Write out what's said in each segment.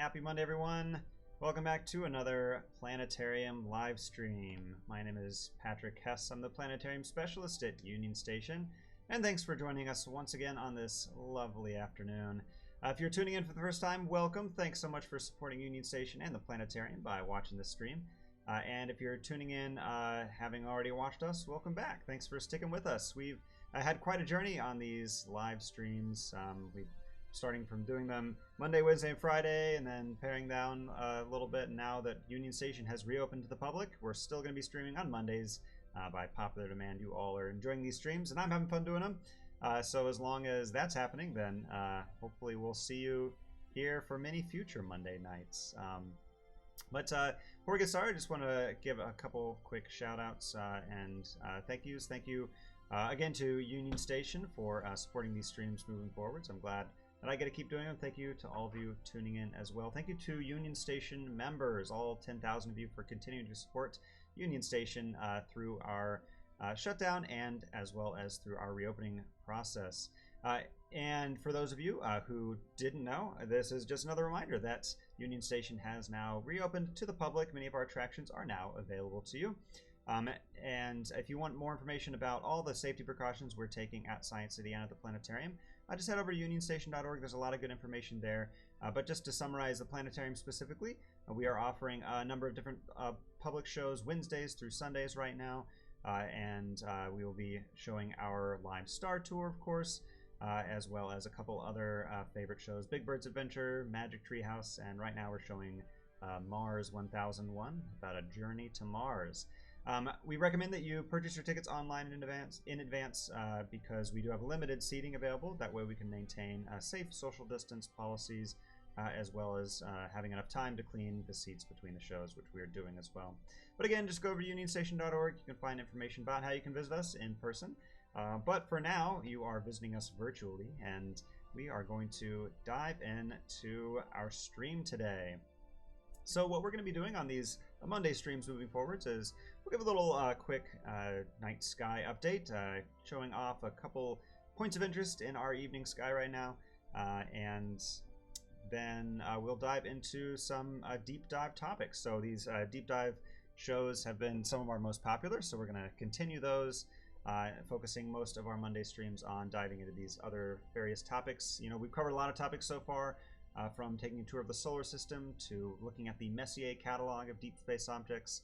Happy Monday, everyone. Welcome back to another Planetarium live stream. My name is Patrick Hess. I'm the Planetarium Specialist at Union Station, and thanks for joining us once again on this lovely afternoon. If you're tuning in for the first time, welcome. Thanks so much for supporting Union Station and the Planetarium by watching this stream. And if you're tuning in having already watched us, welcome back. Thanks for sticking with us. We've had quite a journey on these live streams. We've starting from doing them Monday, Wednesday, and Friday, and then paring down a little bit. And now that Union Station has reopened to the public, we're still going to be streaming on Mondays by popular demand. You all are enjoying these streams, and I'm having fun doing them. So as long as that's happening, then hopefully we'll see you here for many future Monday nights. But before we get started, I just want to give a couple quick shout-outs and thank yous. Thank you again to Union Station for supporting these streams moving forwards. I'm glad that I get to keep doing them. Thank you to all of you tuning in as well. Thank you to Union Station members, all 10,000 of you, for continuing to support Union Station through our shutdown and as well as through our reopening process. And for those of you who didn't know, this is just another reminder that Union Station has now reopened to the public. Many of our attractions are now available to you. And if you want more information about all the safety precautions we're taking at Science City and at the Planetarium, just head over to unionstation.org. There's a lot of good information there. But just to summarize the Planetarium specifically, we are offering a number of different public shows Wednesdays through Sundays right now. And we will be showing our live star tour, of course, as well as a couple other favorite shows, Big Bird's Adventure, Magic Treehouse, and right now we're showing Mars 1001, about a journey to Mars. We recommend that you purchase your tickets online in advance because we do have limited seating available. That way we can maintain safe social distance policies as well as having enough time to clean the seats between the shows, which we are doing as well. But again, just go over to unionstation.org. You can find information about how you can visit us in person. But for now, you are visiting us virtually, and we are going to dive into our stream today. So what we're going to be doing on these Monday streams moving forwards is we'll give a little quick night sky update, showing off a couple points of interest in our evening sky right now, and then we'll dive into some deep dive topics. So these deep dive shows have been some of our most popular, so we're going to continue those, focusing most of our Monday streams on diving into these other various topics. You know, we've covered a lot of topics so far. From taking a tour of the solar system to looking at the Messier catalog of deep space objects,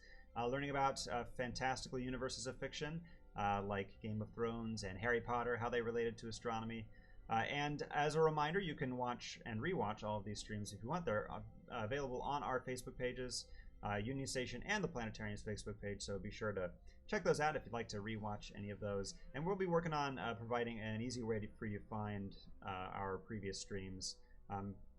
learning about fantastical universes of fiction like Game of Thrones and Harry Potter, how they related to astronomy. And as a reminder, you can watch and rewatch all of these streams if you want. They're available on our Facebook pages, Union Station and the Planetarium's Facebook page, so be sure to check those out if you'd like to rewatch any of those. And we'll be working on providing an easy way for you to find our previous streams.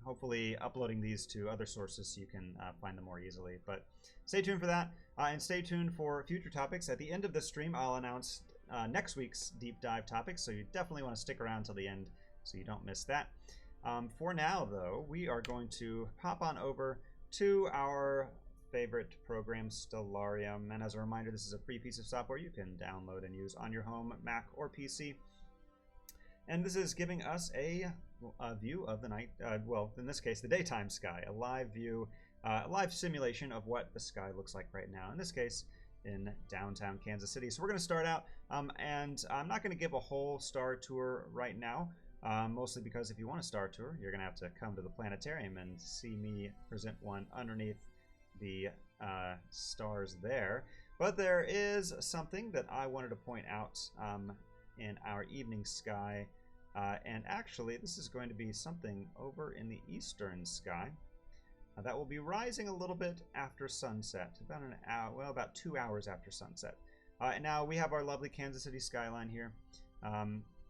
Hopefully uploading these to other sources so you can find them more easily. But stay tuned for that, and stay tuned for future topics. At the end of the stream, I'll announce next week's deep dive topics, so you definitely want to stick around till the end so you don't miss that. For now, though, we are going to hop on over to our favorite program, Stellarium. And as a reminder, this is a free piece of software you can download and use on your home, Mac, or PC. And this is giving us a view of the night, well, in this case, the daytime sky, a live view, a live simulation of what the sky looks like right now, in this case, in downtown Kansas City. So we're going to start out, and I'm not going to give a whole star tour right now, mostly because if you want a star tour, you're going to have to come to the Planetarium and see me present one underneath the stars there. But there is something that I wanted to point out in our evening sky. And actually, this is going to be something over in the eastern sky that will be rising a little bit after sunset, about an hour, well, about 2 hours after sunset. And now we have our lovely Kansas City skyline here,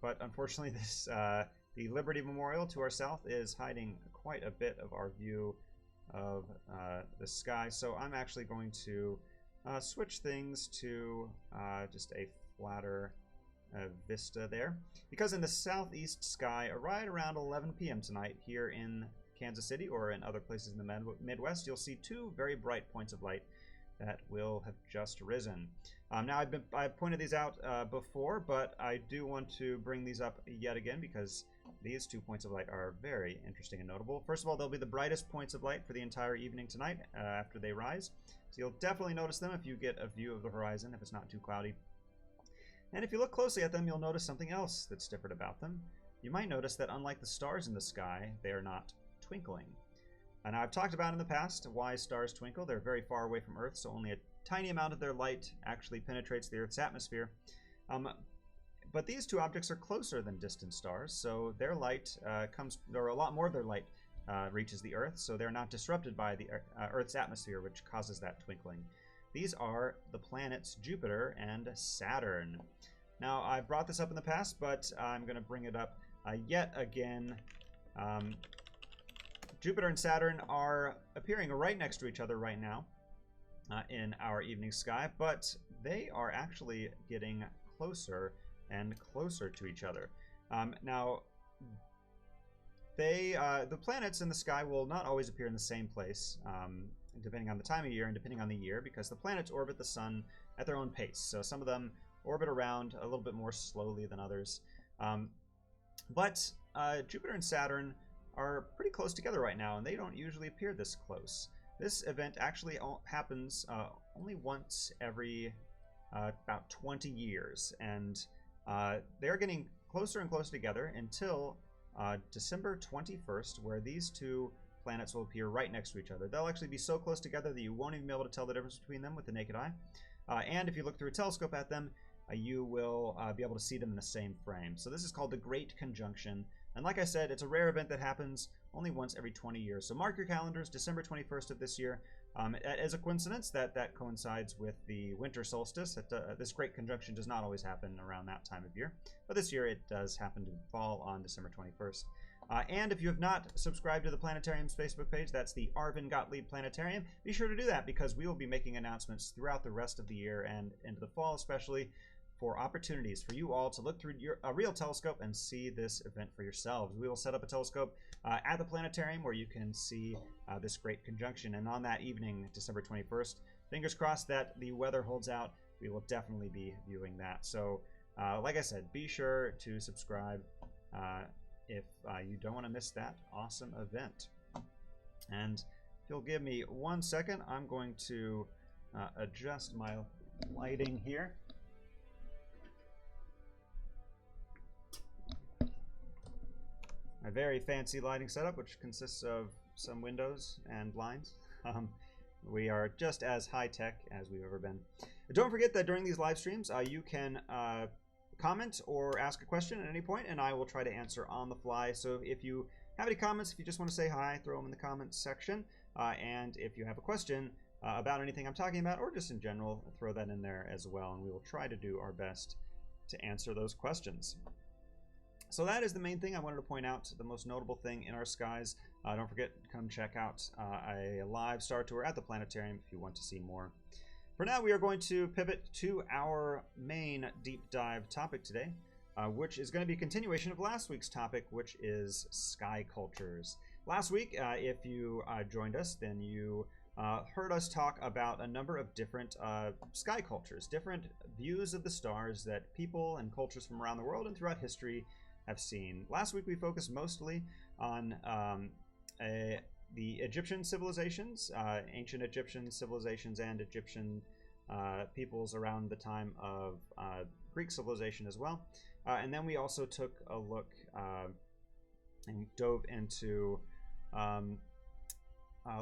but unfortunately, this the Liberty Memorial to our south is hiding quite a bit of our view of the sky. So I'm actually going to switch things to just a flatter vista there, because in the southeast sky right around 11 p.m. tonight here in Kansas City or in other places in the Midwest, you'll see two very bright points of light that will have just risen. Now I've pointed these out before, but I do want to bring these up yet again because these 2 points of light are very interesting and notable. First of all, they'll be the brightest points of light for the entire evening tonight after they rise. So you'll definitely notice them if you get a view of the horizon, if it's not too cloudy. And if you look closely at them, you'll notice something else that's different about them. You might notice that unlike the stars in the sky, they are not twinkling. And I've talked about in the past why stars twinkle. They're very far away from Earth, so only a tiny amount of their light actually penetrates the Earth's atmosphere. But these two objects are closer than distant stars, so their light or a lot more of their light reaches the Earth, so they're not disrupted by the Earth's atmosphere, which causes that twinkling. These are the planets Jupiter and Saturn. Now, I've brought this up in the past, but I'm going to bring it up yet again. Jupiter and Saturn are appearing right next to each other right now in our evening sky, but they are actually getting closer and closer to each other. Now, the planets in the sky will not always appear in the same place, depending on the time of year and depending on the year, because the planets orbit the sun at their own pace. So some of them orbit around a little bit more slowly than others. But Jupiter and Saturn are pretty close together right now, and they don't usually appear this close. This event actually happens only once every about 20 years, and they're getting closer and closer together until December 21st, where these two planets will appear right next to each other. They'll actually be so close together that you won't even be able to tell the difference between them with the naked eye. And if you look through a telescope at them, you will be able to see them in the same frame. So this is called the Great Conjunction. And like I said, it's a rare event that happens only once every 20 years. So mark your calendars, December 21st of this year. As a coincidence, that coincides with the winter solstice. This Great Conjunction does not always happen around that time of year, but this year it does happen to fall on December 21st. And if you have not subscribed to the Planetarium's Facebook page, that's the Arvin Gottlieb Planetarium, be sure to do that, because we will be making announcements throughout the rest of the year and into the fall especially, for opportunities for you all to look through a real telescope and see this event for yourselves. We will set up a telescope at the planetarium where you can see this Great Conjunction. And on that evening, December 21st, fingers crossed that the weather holds out, we will definitely be viewing that. So, like I said, be sure to subscribe if you don't want to miss that awesome event. And if you'll give me 1 second, I'm going to adjust my lighting here. A very fancy lighting setup, which consists of some windows and blinds. We are just as high-tech as we've ever been. Don't forget that during these live streams, you can comment or ask a question at any point, and I will try to answer on the fly. So if you have any comments, if you just want to say hi, throw them in the comments section. And if you have a question about anything I'm talking about, or just in general, throw that in there as well, and we will try to do our best to answer those questions. So that is the main thing I wanted to point out, the most notable thing in our skies. Don't forget, come check out a live star tour at the planetarium if you want to see more. For now, we are going to pivot to our main deep dive topic today, which is going to be a continuation of last week's topic, which is sky cultures. Last week, if you joined us, then you heard us talk about a number of different sky cultures, different views of the stars that people and cultures from around the world and throughout history have seen. Last week we focused mostly on the Egyptian civilizations, ancient Egyptian civilizations and Egyptian peoples around the time of Greek civilization as well. And then we also took a look and dove into,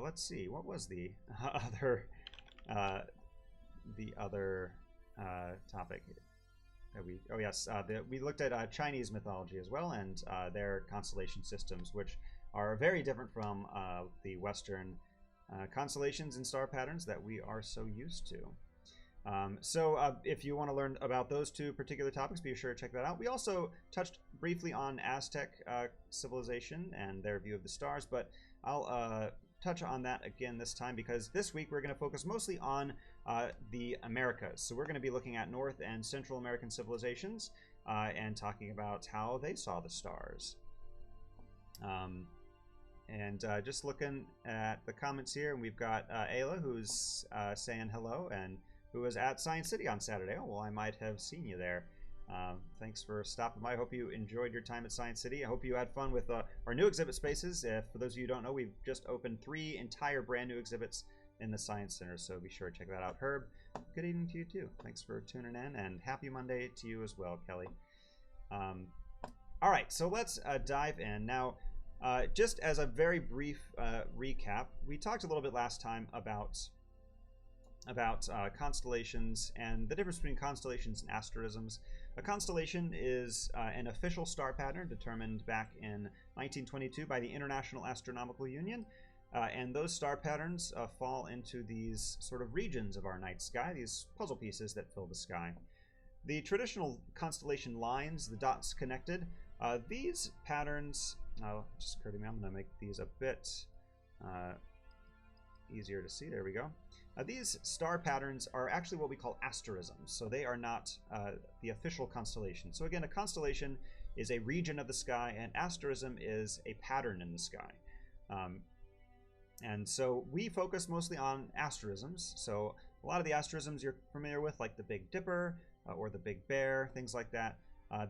let's see, what was the other topic? We looked at Chinese mythology as well, and their constellation systems, which are very different from the Western constellations and star patterns that we are so used to. So if you want to learn about those two particular topics, be sure to check that out. We also touched briefly on Aztec civilization and their view of the stars, but I'll touch on that again this time, because this week we're going to focus mostly on the Americas. So we're going to be looking at North and Central American civilizations and talking about how they saw the stars. Just looking at the comments here, and we've got Ayla, who's saying hello, and who was at Science City on Saturday. Oh, well, I might have seen you there. Thanks for stopping by. I hope you enjoyed your time at Science City. I hope you had fun with our new exhibit spaces. For those of you who don't know, we've just opened 3 entire brand new exhibits in the Science Center, so be sure to check that out. Herb, good evening to you too. Thanks for tuning in, and happy Monday to you as well, Kelly. All right, so let's dive in. Now, just as a very brief recap, we talked a little bit last time about constellations and the difference between constellations and asterisms. A constellation is an official star pattern determined back in 1922 by the International Astronomical Union, and those star patterns fall into these sort of regions of our night sky, these puzzle pieces that fill the sky. The traditional constellation lines, the dots connected, these patterns, just occurred to me, I'm going to make these a bit easier to see. There we go. These star patterns are actually what we call asterisms, so they are not the official constellation. So again, a constellation is a region of the sky, and asterism is a pattern in the sky. And so we focus mostly on asterisms. So a lot of the asterisms you're familiar with, like the Big Dipper or the Big Bear, things like that,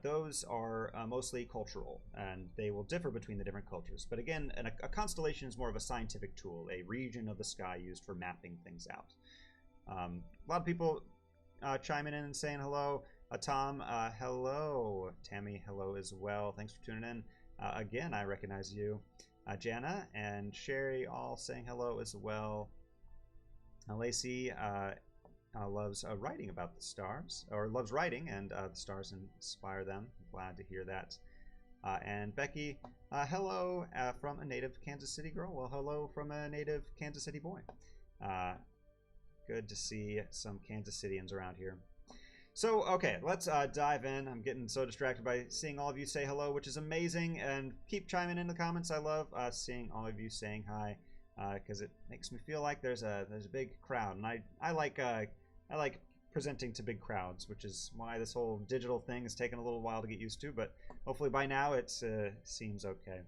those are mostly cultural, and they will differ between the different cultures. But again, a constellation is more of a scientific tool, a region of the sky used for mapping things out. A lot of people chiming in and saying hello. Tom, hello. Tammy, hello as well. Thanks for tuning in. Again, I recognize you. Jana and Sherry all saying hello as well. Lacey loves writing about the stars, or loves writing, and the stars inspire them. Glad to hear that. And Becky, hello from a native Kansas City girl. Well, hello from a native Kansas City boy. Good to see some Kansas Cityans around here. So, okay, let's dive in. I'm getting so distracted by seeing all of you say hello, which is amazing, and keep chiming in the comments. I love seeing all of you saying hi, because it makes me feel like there's a big crowd, and I like presenting to big crowds, which is why this whole digital thing has taken a little while to get used to, but hopefully by now it seems okay.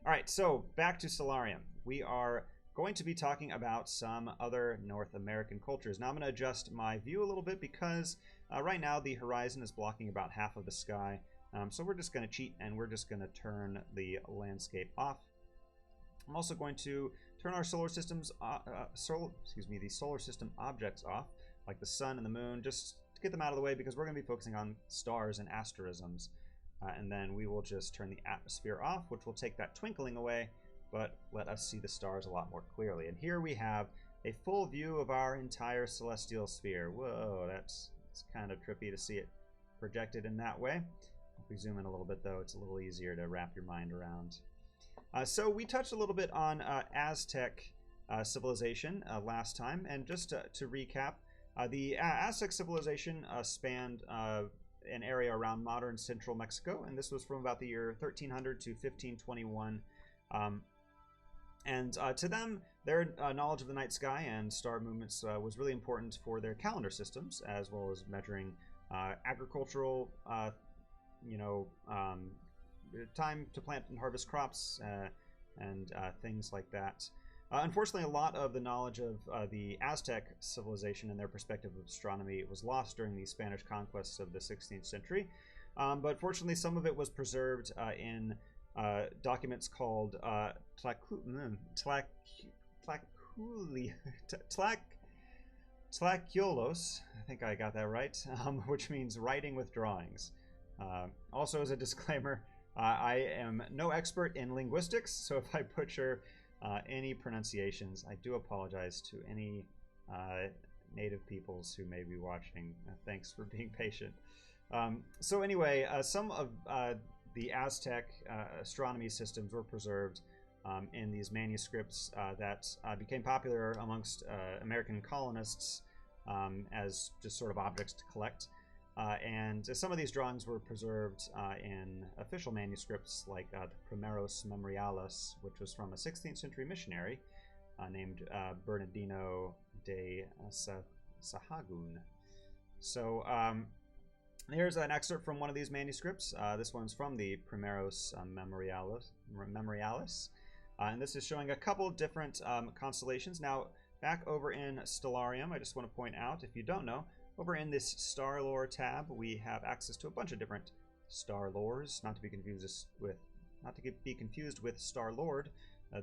All right, so back to Stellarium. We are going to be talking about some other North American cultures. Now I'm going to adjust my view a little bit because right now the horizon is blocking about half of the sky. So we're just going to cheat, and we're just going to turn the landscape off. I'm also going to turn our solar systems, the solar system objects off, like the sun and the moon, just to get them out of the way, because we're going to be focusing on stars and asterisms. And then we will just turn the atmosphere off, which will take that twinkling away, but let us see the stars a lot more clearly. And here we have a full view of our entire celestial sphere. Whoa, it's kind of trippy to see it projected in that way. If we zoom in a little bit, though, it's a little easier to wrap your mind around. So we touched a little bit on Aztec civilization last time, and just to recap, the Aztec civilization spanned an area around modern central Mexico, and this was from about the year 1300 to 1521. And to them, their knowledge of the night sky and star movements was really important for their calendar systems, as well as measuring agricultural, time to plant and harvest crops and things like that. Unfortunately, a lot of the knowledge of the Aztec civilization and their perspective of astronomy was lost during the Spanish conquests of the 16th century. But fortunately, some of it was preserved in documents called Tlacuelos, I think I got that right, which means writing with drawings. Also, as a disclaimer, I am no expert in linguistics, so if I butcher any pronunciations, I do apologize to any native peoples who may be watching. Thanks for being patient. So anyway, some of the Aztec astronomy systems were preserved in these manuscripts that became popular amongst American colonists as just sort of objects to collect. And some of these drawings were preserved in official manuscripts like the Primeros Memoriales, which was from a 16th century missionary named Bernardino de Sahagún. So here's an excerpt from one of these manuscripts. This one's from the Primeros Memoriales. And this is showing a couple different constellations. Now, back over in Stellarium, I just want to point out, if you don't know, over in this Star Lore tab, we have access to a bunch of different Star Lores, not to be confused with Star-Lord,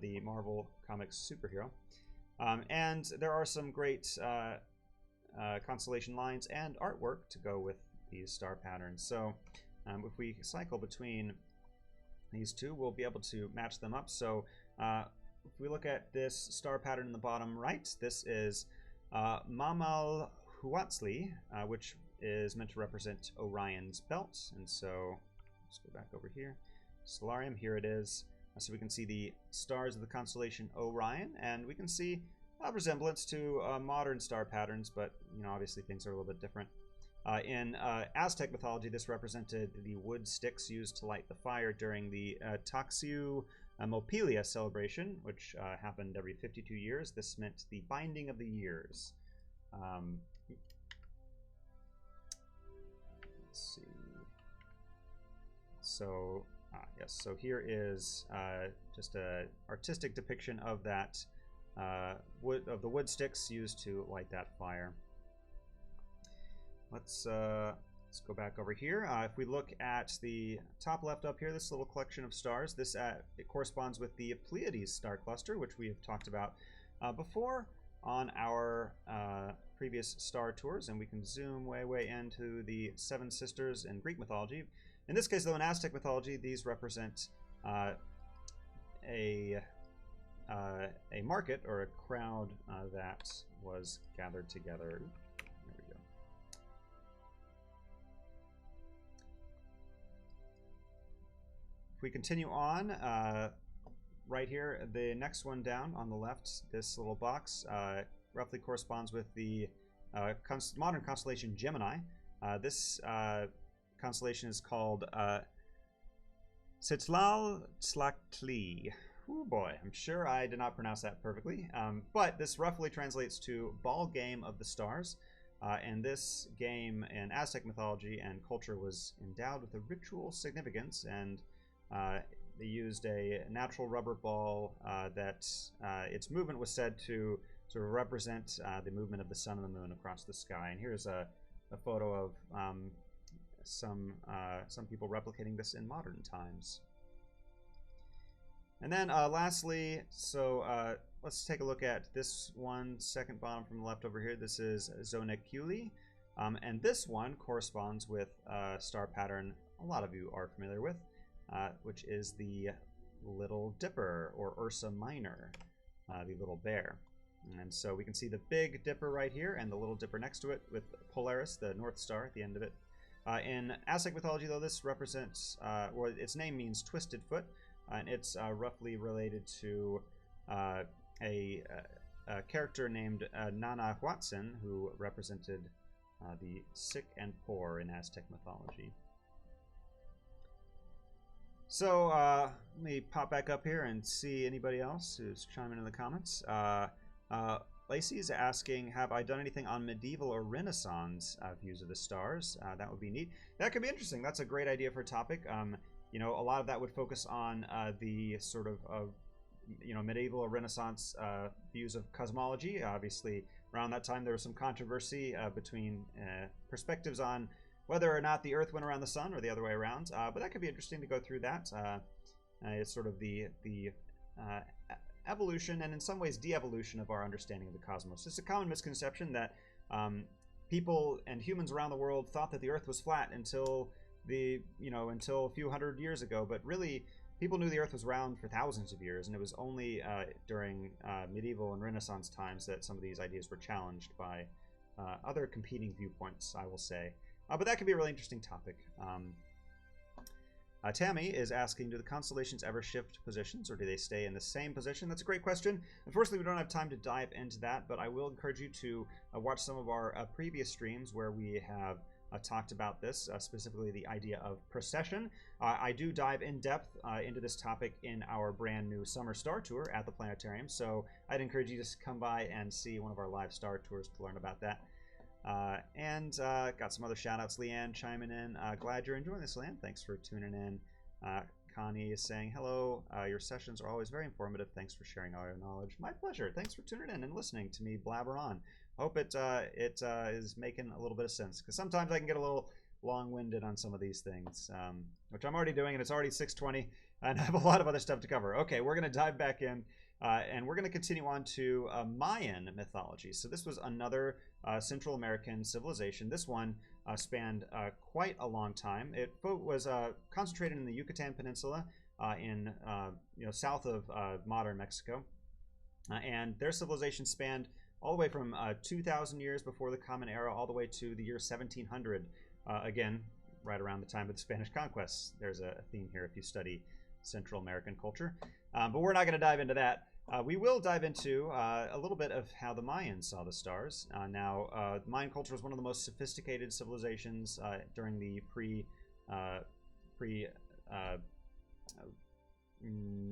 the Marvel Comics superhero. And there are some great constellation lines and artwork to go with these star patterns. So if we cycle between these two, we'll be able to match them up. So if we look at this star pattern in the bottom right, this is Mamal Huatzli, which is meant to represent Orion's belt. And so let's go back over here. Stellarium, here it is. So we can see the stars of the constellation Orion, and we can see a resemblance to modern star patterns, but obviously things are a little bit different. In Aztec mythology, this represented the wood sticks used to light the fire during the Taxiu Mopilia celebration, which happened every 52 years. This meant the binding of the years. Let's see. So, yes, so here is just an artistic depiction of that the wood sticks used to light that fire. Let's go back over here. If we look at the top left up here, this little collection of stars, this it corresponds with the Pleiades star cluster, which we have talked about before on our previous star tours, and we can zoom way into the Seven Sisters in Greek mythology. In this case, though, in Aztec mythology, these represent a market or a crowd that was gathered together. There we go. If we continue on, right here, the next one down on the left, this little box roughly corresponds with the modern constellation Gemini. This constellation is called Tzitlaltlachtli. Oh boy, I'm sure I did not pronounce that perfectly, but this roughly translates to Ball Game of the Stars, and this game in Aztec mythology and culture was endowed with a ritual significance, and they used a natural rubber ball that its movement was said to sort of represent the movement of the sun and the moon across the sky. And here's a photo of some people replicating this in modern times. And then lastly, so let's take a look at this one, second bottom from the left over here. This is Zoneculi, and this one corresponds with a star pattern a lot of you are familiar with, which is the Little Dipper, or Ursa Minor, the little bear. And so we can see the Big Dipper right here and the Little Dipper next to it with Polaris, the North Star, at the end of it. In Aztec mythology, though, this represents, or its name means twisted foot, and it's roughly related to a character named Nanahuatzin, who represented the sick and poor in Aztec mythology. So let me pop back up here and see anybody else who's chiming in the comments. Lacey's asking, have I done anything on medieval or Renaissance views of the stars? That would be neat. That could be interesting. That's a great idea for a topic. A lot of that would focus on the sort of medieval or Renaissance views of cosmology. Obviously, around that time there was some controversy between perspectives on whether or not the Earth went around the sun or the other way around. But that could be interesting to go through that. It's sort of the evolution and in some ways de-evolution of our understanding of the cosmos. It's a common misconception that people and humans around the world thought that the Earth was flat until until a few hundred years ago, but really people knew the Earth was round for thousands of years, and it was only during medieval and Renaissance times that some of these ideas were challenged by other competing viewpoints, I will say. But that could be a really interesting topic. Tammy is asking, do the constellations ever shift positions, or do they stay in the same position? That's a great question. Unfortunately, we don't have time to dive into that, but I will encourage you to watch some of our previous streams where we have talked about this, specifically the idea of precession. I do dive in depth into this topic in our brand new summer star tour at the Planetarium, so I'd encourage you to come by and see one of our live star tours to learn about that. And got some other shout outs. Leanne chiming in. Glad you're enjoying this, Leanne. Thanks for tuning in. Connie is saying, hello, your sessions are always very informative. Thanks for sharing all your knowledge. My pleasure. Thanks for tuning in and listening to me blabber on. Hope it is making a little bit of sense, because sometimes I can get a little long-winded on some of these things, which I'm already doing, and it's already 6:20, and I have a lot of other stuff to cover. Okay, we're going to dive back in, and we're going to continue on to Mayan mythology. So this was another Central American civilization. This one spanned quite a long time. It was concentrated in the Yucatan Peninsula in south of modern Mexico, and their civilization spanned all the way from 2,000 years before the Common Era all the way to the year 1700. Again, right around the time of the Spanish conquest. There's a theme here if you study Central American culture. But we're not going to dive into that. We will dive into a little bit of how the Mayans saw the stars. Now, Mayan culture was one of the most sophisticated civilizations during the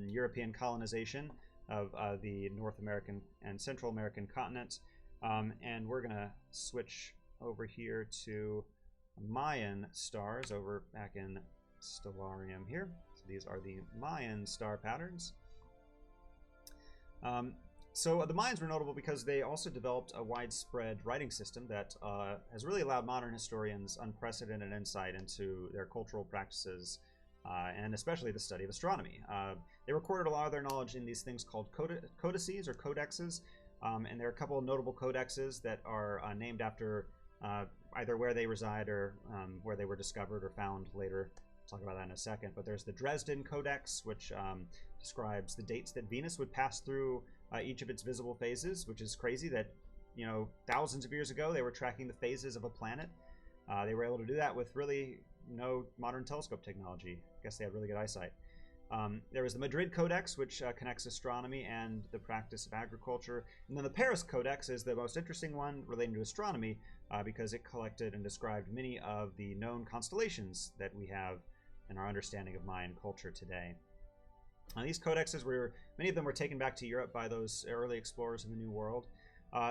European colonization of the North American and Central American continent. And we're going to switch over here to Mayan stars over back in Stellarium here. So these are the Mayan star patterns. So the Mayans were notable because they also developed a widespread writing system that has really allowed modern historians unprecedented insight into their cultural practices, and especially the study of astronomy. They recorded a lot of their knowledge in these things called codices or codexes, and there are a couple of notable codexes that are named after either where they reside or where they were discovered or found later. I'll talk about that in a second. But there's the Dresden Codex, which describes the dates that Venus would pass through each of its visible phases, which is crazy that, thousands of years ago they were tracking the phases of a planet. They were able to do that with really no modern telescope technology. I guess they had really good eyesight. There was the Madrid Codex, which connects astronomy and the practice of agriculture. And then the Paris Codex is the most interesting one relating to astronomy because it collected and described many of the known constellations that we have in our understanding of Mayan culture today. These codexes many of them were taken back to Europe by those early explorers in the New World.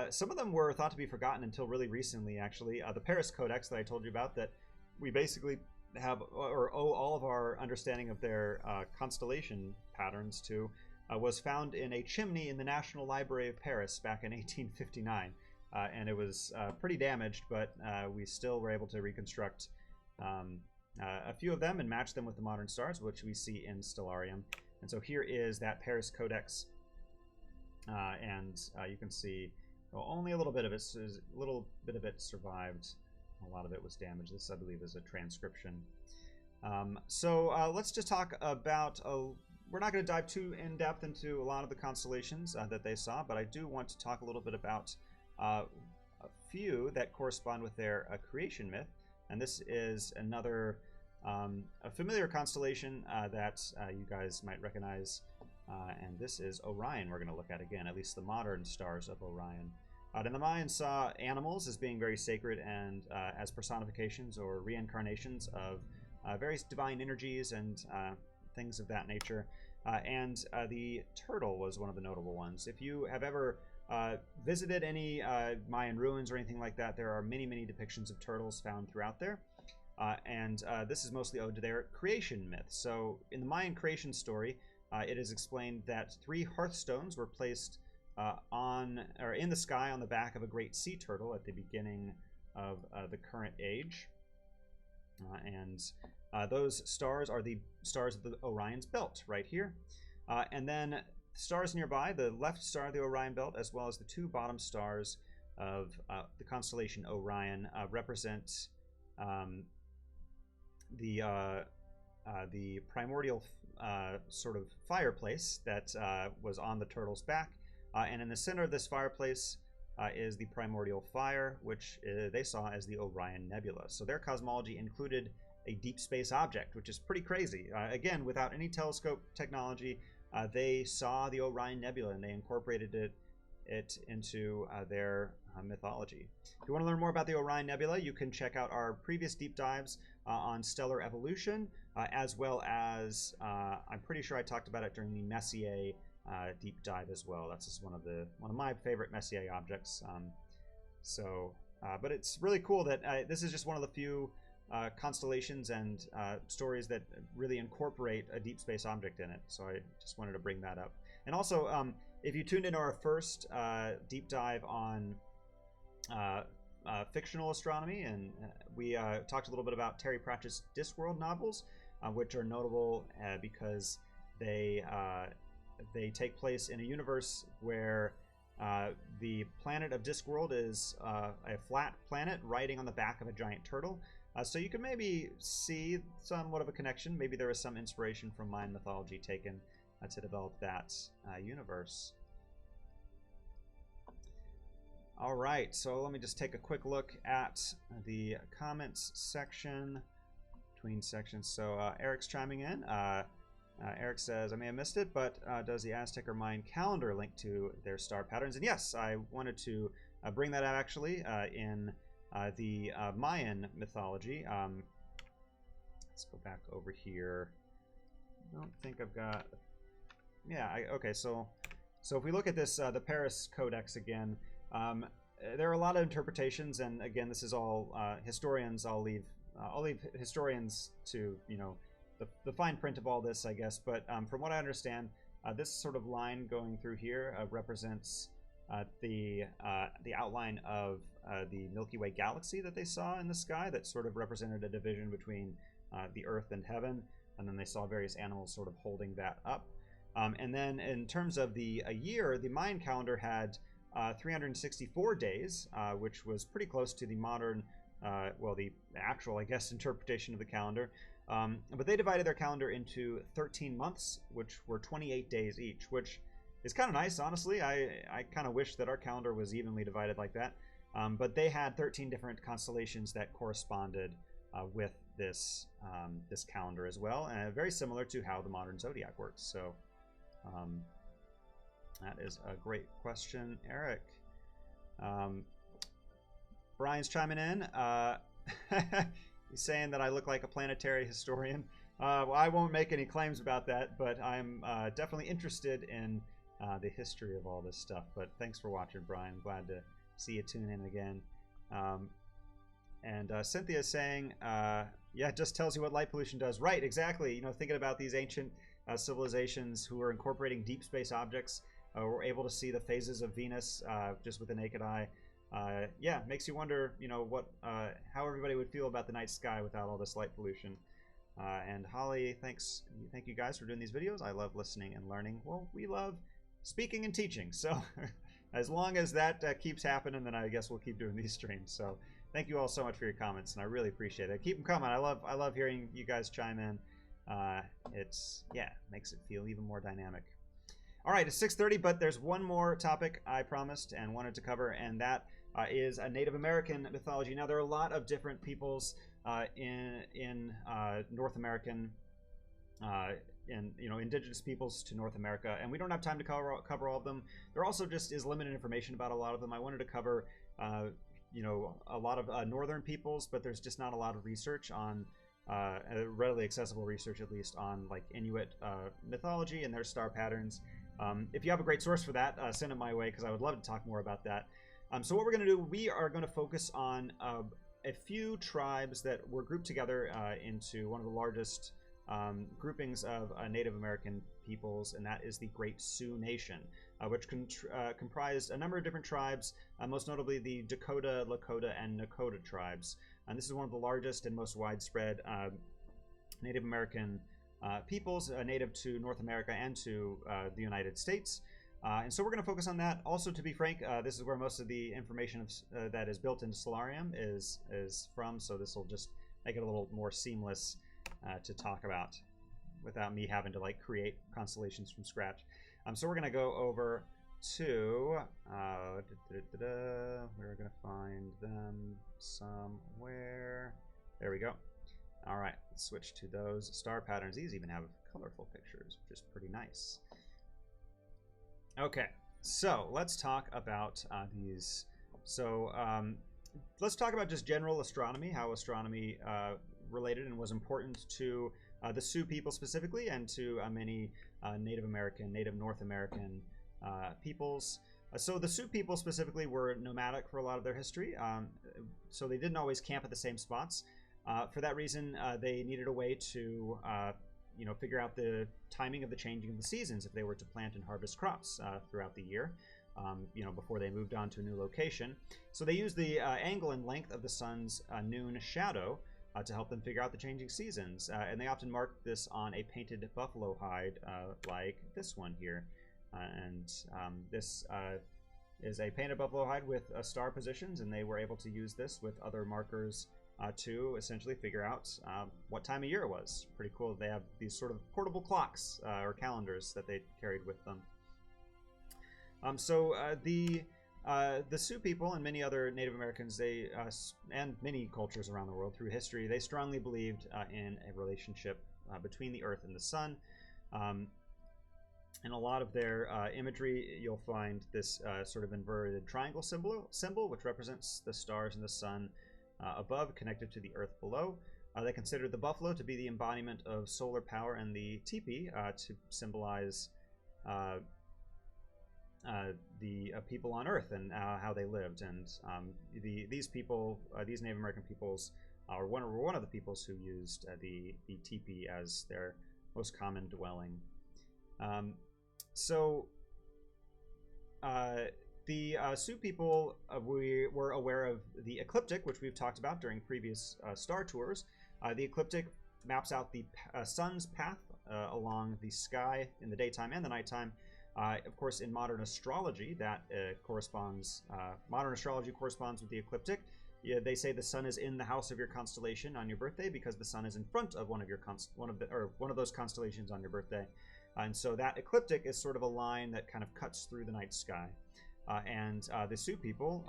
Some of them were thought to be forgotten until really recently, actually. The Paris Codex that I told you about, that we basically have or owe all of our understanding of their constellation patterns to, was found in a chimney in the National Library of Paris back in 1859. And it was pretty damaged, but we still were able to reconstruct a few of them and match them with the modern stars, which we see in Stellarium. And so here is that Paris Codex, and you can see only a little bit of it survived. A lot of it was damaged. This, I believe, is a transcription. So let's just talk about, we're not going to dive too in depth into a lot of the constellations that they saw, but I do want to talk a little bit about a few that correspond with their creation myth. And this is another a familiar constellation that you guys might recognize, and this is Orion. We're going to look at again, at least the modern stars of Orion. And the Mayans saw animals as being very sacred and as personifications or reincarnations of various divine energies and things of that nature. And the turtle was one of the notable ones. If you have ever visited any Mayan ruins or anything like that, there are many, many depictions of turtles found throughout there. And this is mostly owed to their creation myth. So in the Mayan creation story, it is explained that 3 hearthstones were placed in the sky on the back of a great sea turtle at the beginning of the current age. And those stars are the stars of the Orion's belt right here. And then stars nearby, the left star of the Orion belt, as well as the 2 bottom stars of the constellation Orion, represent the primordial sort of fireplace that was on the turtle's back. And in the center of this fireplace is the primordial fire, which they saw as the Orion Nebula. So their cosmology included a deep space object, which is pretty crazy. Again, without any telescope technology, they saw the Orion Nebula and they incorporated it into their mythology. If you want to learn more about the Orion Nebula, you can check out our previous deep dives on stellar evolution, as well as I'm pretty sure I talked about it during the Messier deep dive as well. That's just one of my favorite Messier objects. But it's really cool that this is just one of the few constellations and stories that really incorporate a deep space object in it. So I just wanted to bring that up. And also, if you tuned into our first deep dive on fictional astronomy, and we talked a little bit about Terry Pratchett's Discworld novels, which are notable because they take place in a universe where the planet of Discworld is a flat planet riding on the back of a giant turtle. So you can maybe see somewhat of a connection. Maybe there is some inspiration from Mayan mythology taken to develop that universe. All right, so let me just take a quick look at the comments section, between sections. So Eric's chiming in. Eric says, I may have missed it, but does the Aztec or Mayan calendar link to their star patterns? And yes, I wanted to bring that out actually in the Mayan mythology. Let's go back over here. I don't think I've got... Yeah, okay, so if we look at this, the Paris Codex again, there are a lot of interpretations, and again, this is all historians. I'll leave historians to, you know, the fine print of all this, I guess. But from what I understand, this sort of line going through here represents the outline of the Milky Way galaxy that they saw in the sky, that sort of represented a division between the Earth and heaven, and then they saw various animals sort of holding that up. And then in terms of the year, the Mayan calendar had 364 days, which was pretty close to the modern, well, the actual, I guess, interpretation of the calendar. But they divided their calendar into 13 months, which were 28 days each, which is kind of nice, honestly. I kind of wish that our calendar was evenly divided like that. But they had 13 different constellations that corresponded with this this calendar as well, and very similar to how the modern zodiac works. So that is a great question, Eric. Brian's chiming in. He's saying that I look like a planetary historian. Well, I won't make any claims about that, but I'm definitely interested in the history of all this stuff. But thanks for watching, Brian. I'm glad to see you tune in again. And Cynthia's saying, yeah, it just tells you what light pollution does. Right, exactly. You know, thinking about these ancient civilizations who are incorporating deep space objects, were able to see the phases of Venus just with the naked eye. Yeah, makes you wonder, you know, what, how everybody would feel about the night sky without all this light pollution. And Holly, thank you guys for doing these videos. I love listening and learning. Well, we love speaking and teaching. So as long as that keeps happening, then I guess we'll keep doing these streams. So thank you all so much for your comments, and I really appreciate it. Keep them coming. I love hearing you guys chime in. Yeah, makes it feel even more dynamic. All right, it's 6:30, but there's one more topic I promised and wanted to cover, and that is a Native American mythology. Now, there are a lot of different peoples in North American, indigenous peoples to North America, and we don't have time to cover all of them. There also just is limited information about a lot of them. I wanted to cover, a lot of northern peoples, but there's just not a lot of research on, readily accessible research at least, on like Inuit mythology and their star patterns. If you have a great source for that, send it my way, because I would love to talk more about that. So what we're going to do, we are going to focus on a few tribes that were grouped together into one of the largest groupings of Native American peoples, and that is the Great Sioux Nation, which comprised a number of different tribes, most notably the Dakota, Lakota, and Nakota tribes. And this is one of the largest and most widespread Native American peoples native to North America and to the United States. And so we're going to focus on that. Also, to be frank, this is where most of the information that is built into Solarium is from, so this will just make it a little more seamless to talk about without me having to like create constellations from scratch. So we're going to go over to, we're going to find them somewhere. There we go. All right, let's switch to those star patterns. These even have colorful pictures, which is pretty nice. Okay, so let's talk about these. So let's talk about just general astronomy, how astronomy related and was important to the Sioux people specifically, and to many Native North American peoples. So the Sioux people specifically were nomadic for a lot of their history. So they didn't always camp at the same spots. For that reason, they needed a way to figure out the timing of the changing of the seasons if they were to plant and harvest crops throughout the year, before they moved on to a new location. So they used the angle and length of the sun's noon shadow to help them figure out the changing seasons. And they often marked this on a painted buffalo hide like this one here. This is a painted buffalo hide with star positions, and they were able to use this with other markers to essentially figure out what time of year it was. Pretty cool. They have these sort of portable clocks or calendars that they carried with them. The Sioux people and many other Native Americans, and many cultures around the world through history, they strongly believed in a relationship between the earth and the sun. In a lot of their imagery, you'll find this sort of inverted triangle symbol, which represents the stars and the sun above, connected to the earth below. They considered the buffalo to be the embodiment of solar power, and the teepee to symbolize the people on Earth and how they lived. And these people, these Native American peoples, were one of the peoples who used the teepee as their most common dwelling. The Sioux people, we were aware of the ecliptic, which we've talked about during previous star tours. The ecliptic maps out the sun's path along the sky in the daytime and the nighttime. Of course, in modern astrology, that modern astrology corresponds with the ecliptic. Yeah, they say the sun is in the house of your constellation on your birthday because the sun is in front of one of those constellations on your birthday. And so that ecliptic is sort of a line that kind of cuts through the night sky. The Sioux people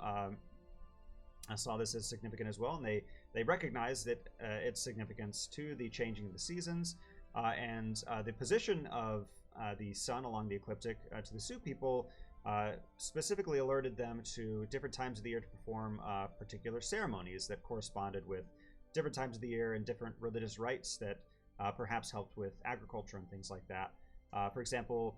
saw this as significant as well, and they recognized that its significance to the changing of the seasons, and the position of the sun along the ecliptic to the Sioux people specifically alerted them to different times of the year to perform particular ceremonies that corresponded with different times of the year and different religious rites that perhaps helped with agriculture and things like that. For example,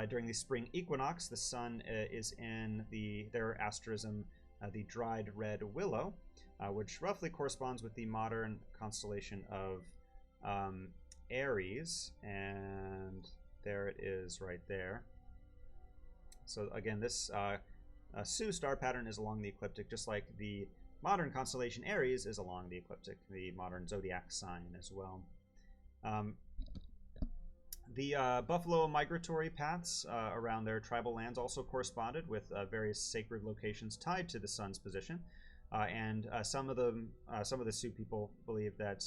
during the spring equinox, the sun is in their asterism, the dried red willow, which roughly corresponds with the modern constellation of Aries, and there it is right there. So again, this Sioux star pattern is along the ecliptic, just like the modern constellation Aries is along the ecliptic, the modern zodiac sign as well. The buffalo migratory paths around their tribal lands also corresponded with various sacred locations tied to the sun's position, and some of the Sioux people believed that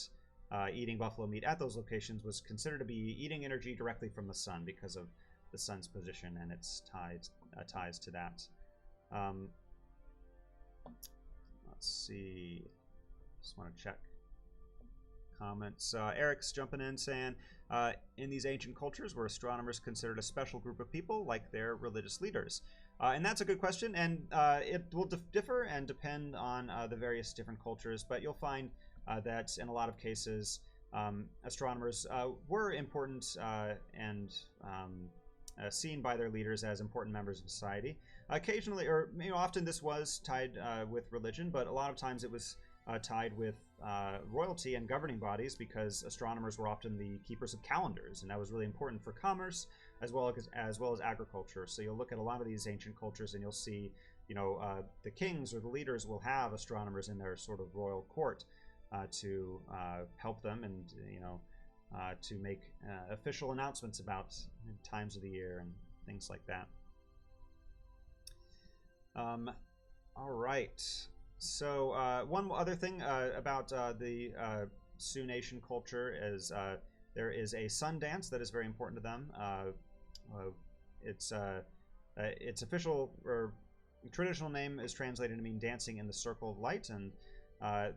eating buffalo meat at those locations was considered to be eating energy directly from the sun because of the sun's position and its ties to that. Let's see. Just want to check comments. Eric's jumping in saying, in these ancient cultures were astronomers considered a special group of people like their religious leaders? And that's a good question, and it will differ and depend on the various different cultures, but you'll find that in a lot of cases astronomers were important and seen by their leaders as important members of society. Occasionally, or often this was tied with religion, but a lot of times it was tied with royalty and governing bodies, because astronomers were often the keepers of calendars, and that was really important for commerce as well as agriculture. So you'll look at a lot of these ancient cultures and you'll see, the kings or the leaders will have astronomers in their sort of royal court to help them and to make official announcements about times of the year and things like that. All right. So one other thing about the Sioux Nation culture is there is a sun dance that is very important to them. Its official or traditional name is translated to mean dancing in the circle of light, and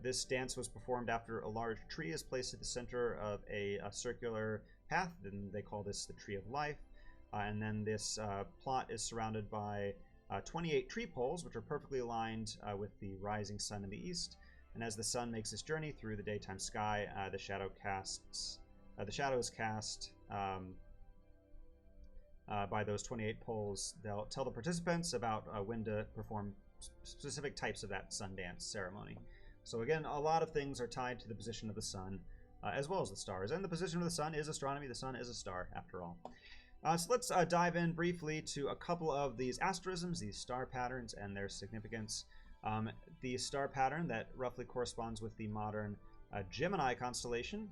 this dance was performed after a large tree is placed at the center of a circular path, and they call this the Tree of Life. And then this plot is surrounded by 28 tree poles, which are perfectly aligned with the rising sun in the east. And as the sun makes its journey through the daytime sky, the shadow is cast by those 28 poles. They'll tell the participants about when to perform specific types of that sun dance ceremony. So again, a lot of things are tied to the position of the sun, as well as the stars. And the position of the sun is astronomy. The sun is a star, after all. So let's dive in briefly to a couple of these asterisms, these star patterns, and their significance. The star pattern that roughly corresponds with the modern Gemini constellation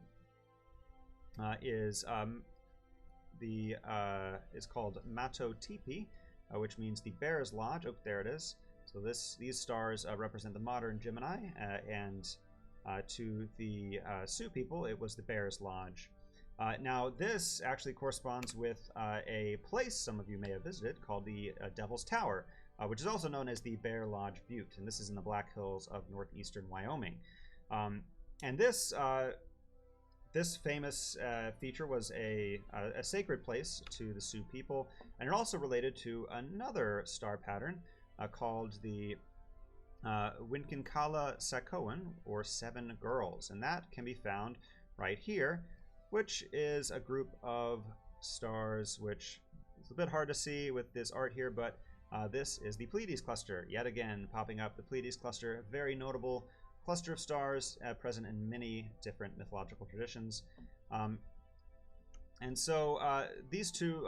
is called Matotipi, which means the Bear's Lodge. Oh, there it is. So these stars represent the modern Gemini, and to the Sioux people, it was the Bear's Lodge. Now, this actually corresponds with a place some of you may have visited called the Devil's Tower, which is also known as the Bear Lodge Butte, and this is in the Black Hills of northeastern Wyoming. And this famous feature was a sacred place to the Sioux people, and it also related to another star pattern called the Winkinkala Sakoan, or Seven Girls, and that can be found right here, which is a group of stars, which is a bit hard to see with this art here, but this is the Pleiades cluster. Yet again, popping up, the Pleiades cluster, a very notable cluster of stars present in many different mythological traditions. And so these two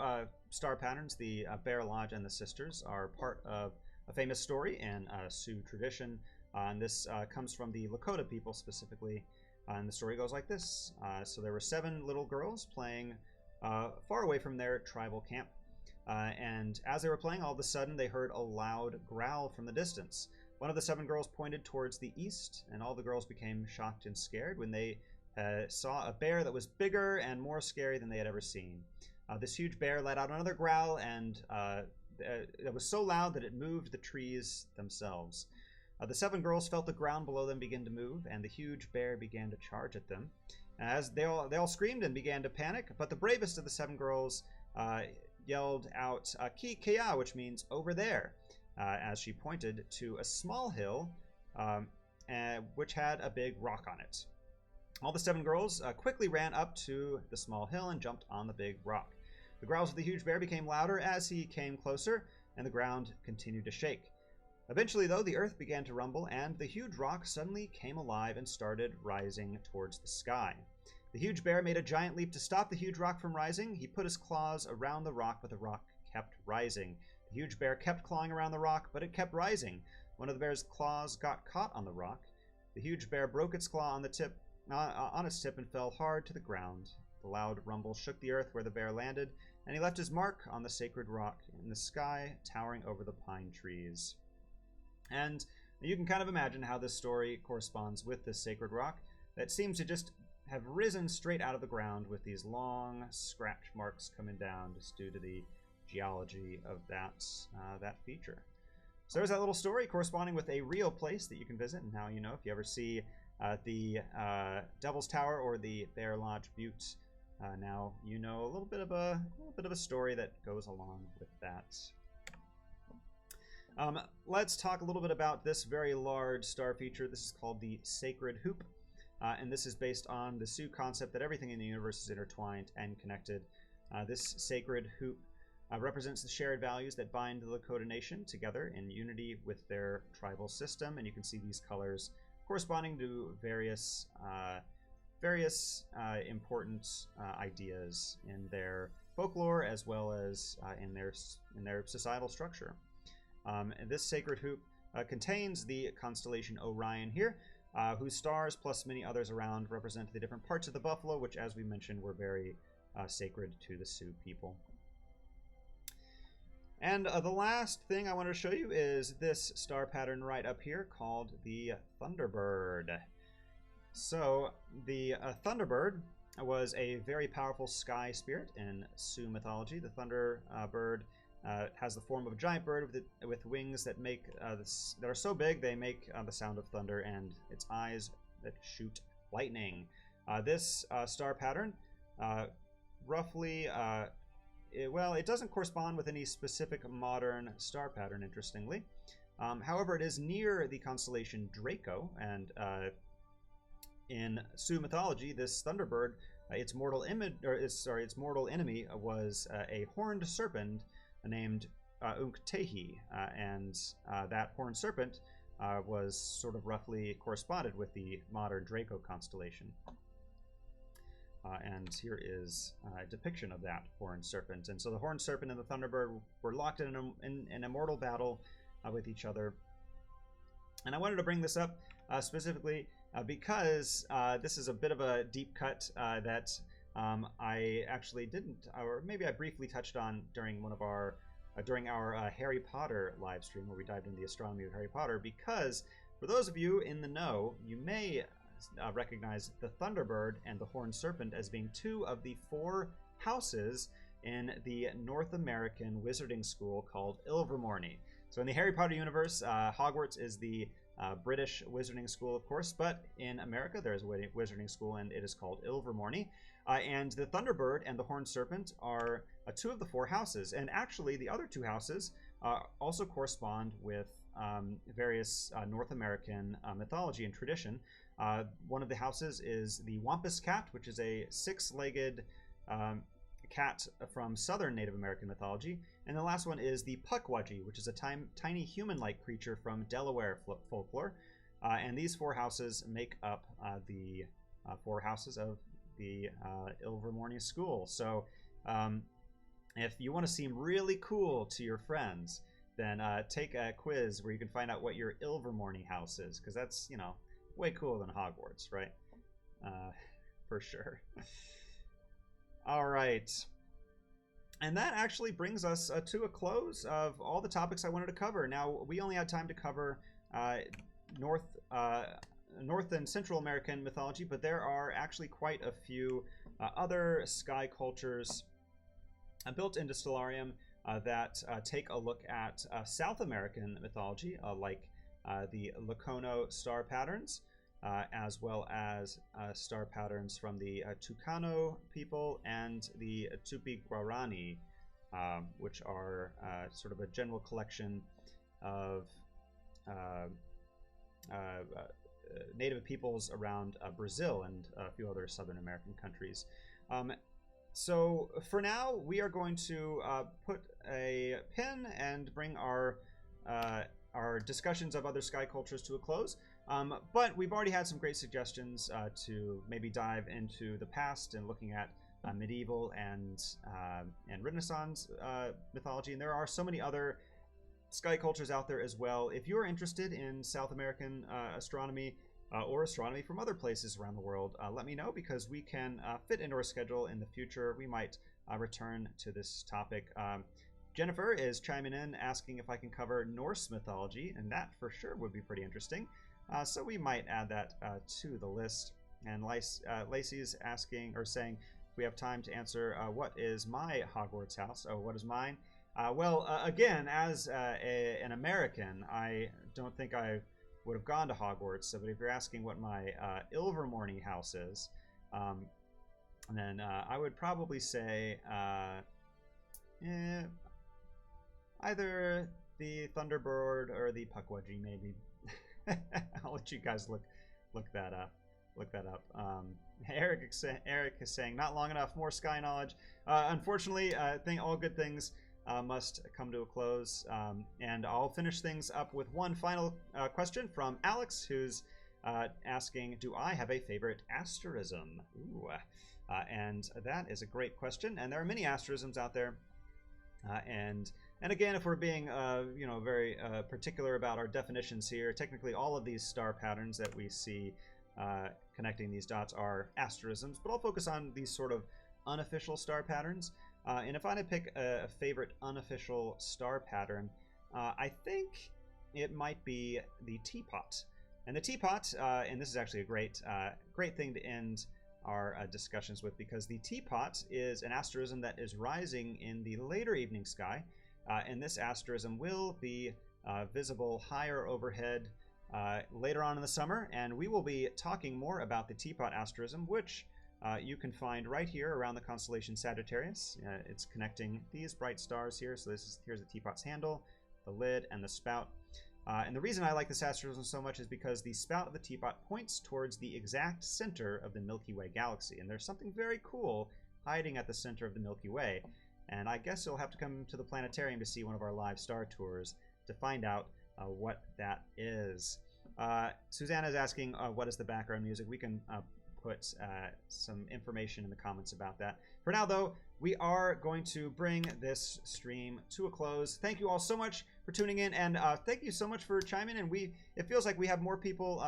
star patterns, the Bear Lodge and the Sisters, are part of a famous story in Sioux tradition. And this comes from the Lakota people specifically. And the story goes like this. So there were 7 little girls playing far away from their tribal camp. And as they were playing, all of a sudden they heard a loud growl from the distance. One of the 7 girls pointed towards the east, and all the girls became shocked and scared when they saw a bear that was bigger and more scary than they had ever seen. This huge bear let out another growl, and it was so loud that it moved the trees themselves. The 7 girls felt the ground below them begin to move, and the huge bear began to charge at them. As they all screamed and began to panic, but the bravest of the 7 girls yelled out "Ki Kia," which means "over there," as she pointed to a small hill which had a big rock on it. All the 7 girls quickly ran up to the small hill and jumped on the big rock. The growls of the huge bear became louder as he came closer, and the ground continued to shake. Eventually, though, the earth began to rumble, and the huge rock suddenly came alive and started rising towards the sky. The huge bear made a giant leap to stop the huge rock from rising. He put his claws around the rock, but the rock kept rising. The huge bear kept clawing around the rock, but it kept rising. One of the bear's claws got caught on the rock. The huge bear broke its claw on its tip and fell hard to the ground. The loud rumble shook the earth where the bear landed, and he left his mark on the sacred rock in the sky, towering over the pine trees. And you can kind of imagine how this story corresponds with this sacred rock that seems to just have risen straight out of the ground with these long scratch marks coming down just due to the geology of that feature. So there's that little story corresponding with a real place that you can visit. And now you know, if you ever see the Devil's Tower or the Bear Lodge Butte, now you know a little bit of a story that goes along with that. Let's talk a little bit about this very large star feature. This is called the Sacred Hoop, and this is based on the Sioux concept that everything in the universe is intertwined and connected. This Sacred Hoop represents the shared values that bind the Lakota Nation together in unity with their tribal system, and you can see these colors corresponding to various important ideas in their folklore as well as in their societal structure. And this sacred hoop contains the constellation Orion here, whose stars plus many others around represent the different parts of the buffalo, which, as we mentioned, were very sacred to the Sioux people. And the last thing I wanted to show you is this star pattern right up here called the Thunderbird. So the Thunderbird was a very powerful sky spirit in Sioux mythology. The Thunderbird has the form of a giant bird with wings that that are so big they make the sound of thunder, and its eyes that shoot lightning. This star pattern roughly it doesn't correspond with any specific modern star pattern, interestingly. However, it is near the constellation Draco, and in Sioux mythology, this Thunderbird, its mortal enemy was a horned serpent named Unktehi, and that horned serpent was sort of roughly corresponded with the modern Draco constellation. And here is a depiction of that horned serpent. And so the horned serpent and the Thunderbird were locked in an immortal battle with each other. And I wanted to bring this up specifically because this is a bit of a deep cut that I actually didn't, or maybe I briefly touched on during one of our during our Harry Potter live stream, where we dived into the astronomy of Harry Potter. Because for those of you in the know, you may recognize the Thunderbird and the Horned Serpent as being two of the 4 houses in the North American wizarding school called Ilvermorny. So in the Harry Potter universe, Hogwarts is the British wizarding school, of course, but in America there is a wizarding school, and it is called Ilvermorny. And the Thunderbird and the Horned Serpent are 2 of the 4 houses, and actually the other 2 houses also correspond with various North American mythology and tradition. One of the houses is the Wampus Cat, which is a 6-legged cat from southern Native American mythology. And the last one is the Pukwudgie, which is a tiny human-like creature from Delaware folklore. And these 4 houses make up the 4 houses of the Ilvermorny School. So if you want to seem really cool to your friends, then take a quiz where you can find out what your Ilvermorny house is, because that's, you know, way cooler than Hogwarts, right? For sure. All right. And that actually brings us to a close of all the topics I wanted to cover. Now, we only had time to cover North and Central American mythology, but there are actually quite a few other sky cultures built into Stellarium that take a look at South American mythology, like the Lacono star patterns, as well as star patterns from the Tucano people and the Tupi-Guarani, which are sort of a general collection of native peoples around Brazil and a few other Southern American countries. So for now, we are going to put a pin and bring our discussions of other sky cultures to a close. But we've already had some great suggestions to maybe dive into the past and looking at medieval and Renaissance mythology. And there are so many other sky cultures out there as well. If you're interested in South American astronomy or astronomy from other places around the world, let me know, because we can fit into our schedule in the future. We might return to this topic. Jennifer is chiming in, asking if I can cover Norse mythology, and that for sure would be pretty interesting. So we might add that to the list. And Lacey's asking, or saying, we have time to answer, what is my Hogwarts house? Oh, what is mine? Well, again, as an American, I don't think I would have gone to Hogwarts. So, but if you're asking what my Ilvermorny house is, then I would probably say either the Thunderbird or the Pukwudgie, maybe. I'll let you guys look that up. Eric is saying, not long enough, more sky knowledge. Unfortunately, I think all good things must come to a close. And I'll finish things up with one final question from Alex, who's asking, do I have a favorite asterism? Ooh. And that is a great question. And there are many asterisms out there. And again, if we're being very particular about our definitions here, technically all of these star patterns that we see connecting these dots are asterisms, but I'll focus on these sort of unofficial star patterns. And if I had to pick a favorite unofficial star pattern, I think it might be the teapot. And the teapot, and this is actually a great thing to end our discussions with, because the teapot is an asterism that is rising in the later evening sky, and this asterism will be visible higher overhead later on in the summer, and we will be talking more about the teapot asterism, which you can find right here around the constellation Sagittarius. It's connecting these bright stars here. So here's the teapot's handle, the lid, and the spout. And the reason I like this asterism so much is because the spout of the teapot points towards the exact center of the Milky Way galaxy. And there's something very cool hiding at the center of the Milky Way. And I guess you'll have to come to the planetarium to see one of our live star tours to find out what that is. Susanna is asking, what is the background music? We can put some information in the comments about that. For now, though, we are going to bring this stream to a close. Thank you all so much for tuning in, and thank you so much for chiming in. It feels like we have more people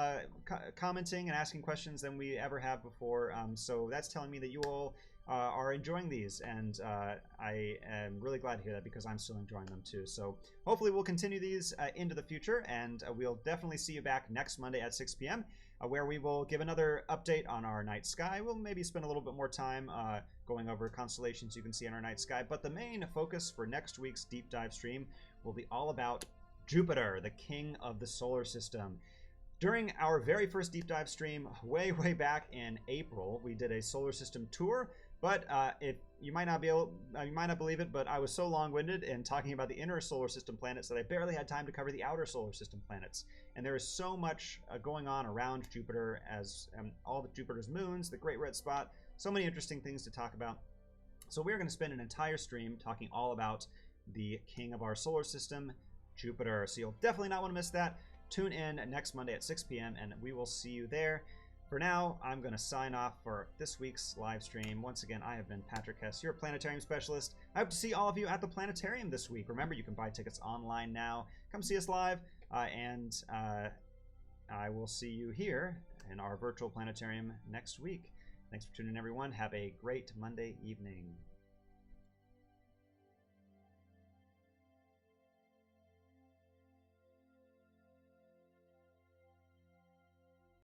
commenting and asking questions than we ever have before, so that's telling me that you all are enjoying these, and I am really glad to hear that because I'm still enjoying them too. So hopefully we'll continue these into the future, and we'll definitely see you back next Monday at 6 p.m. Where we will give another update on our night sky. We'll maybe spend a little bit more time going over constellations you can see in our night sky, but the main focus for next week's deep dive stream will be all about Jupiter, the king of the solar system. During our very first deep dive stream way back in April, we did a solar system tour. But you might not believe it, but I was so long-winded in talking about the inner solar system planets that I barely had time to cover the outer solar system planets. And there is so much going on around Jupiter, as all of Jupiter's moons, the Great Red Spot, so many interesting things to talk about. So we're going to spend an entire stream talking all about the king of our solar system, Jupiter. So you'll definitely not want to miss that. Tune in next Monday at 6 p.m. and we will see you there. For now, I'm going to sign off for this week's live stream. Once again, I have been Patrick Hess, your planetarium specialist. I hope to see all of you at the planetarium this week. Remember, you can buy tickets online now. Come see us live, and I will see you here in our virtual planetarium next week. Thanks for tuning in, everyone. Have a great Monday evening.